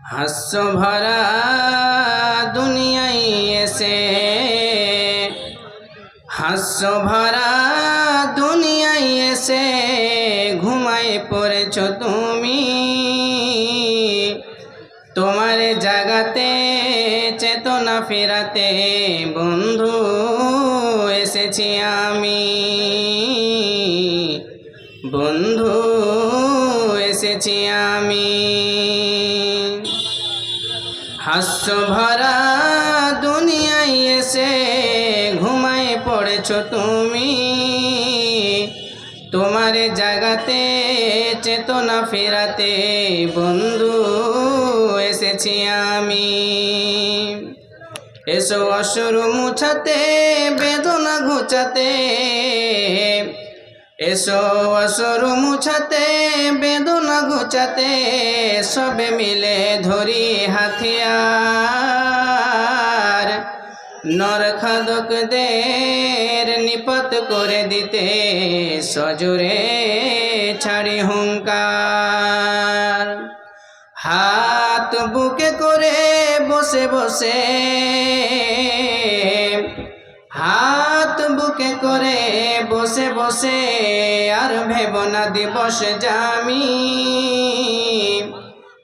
হাস্য ভরা দুনিয়ায় এসে, হাস্য ভরা দুনিয়ায় এসে ঘুমায় পড়েছ তুমি। তোমার জাগাতে চেতনা ফেরাতে বন্ধু এসেছি আমি, বন্ধু এসেছি আমি। হাস্য ভরা দুনিয়ায় এসে ঘুমায় পড়েছ তুমি। তোমার জাগাতে চেতনা ফেরাতে বন্ধু এসেছি আমি। এসো অশ্রু মুছাতে বেদনা ঘুচাতে, এসো অশ্রু মুছাতে বেদনা ঘুচাতে, সবে মিলে ধরি হাতিয়ার। নরখাদকদের নিপাত করে দিতে সজোরে ছাড়ি হুঙ্কার। হাত বুকে করে বসে বসে, হাত বুকে করে বসে বসে আর ভেব না দিবস জামি।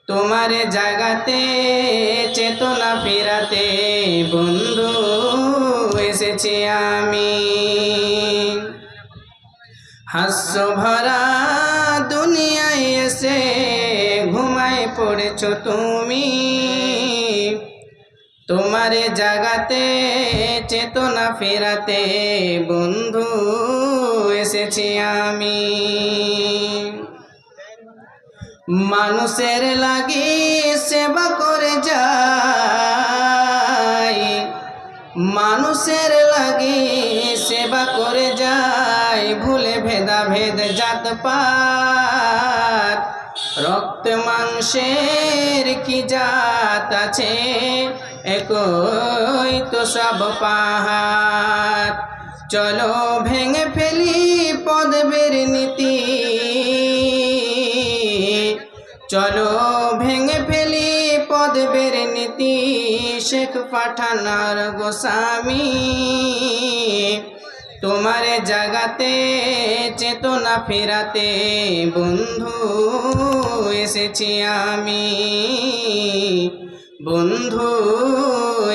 তোমার জাগাতে চেতনা ফেরাতে বন্ধু এসেছি আমি। হাস্য ভরা দুনিয়ায় এসে ঘুমায় পড়েছ তুমি। তোমার জাগাতে চেতনা ফেরাতে বন্ধু এসেছি আমি। মানুষের লাগি সেবা করে যাই, মানুষের লাগি সেবা করে যাই, ভুলে ভেদাভেদ জাত পাত। রক্ত মাংসের কি জাত আছে, একই তো সব পাহাড়। চলো ভেঙে ফেলি পদবের নীতি, চলো ভেঙে ফেলি পদবের নীতি। শেখ পাঠানার গোস্বামী, তোমার জাগাতে চেতনা ফেরাতে বন্ধু এসেছি আমি, বন্ধু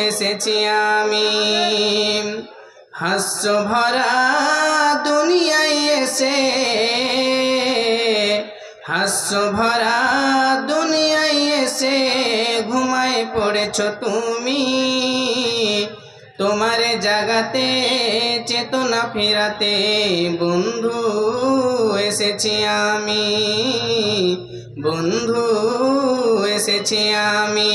এসেছি আমি। হাস্য ভরা দুনিয়ায় এসে, হাস্য ভরা দুনিয়ায় এসে ঘুমায় পড়েছ তুমি। তোমার জাগাতে চেতনা ফেরাতে বন্ধু এসেছি আমি, বন্ধু এসেছি আমি।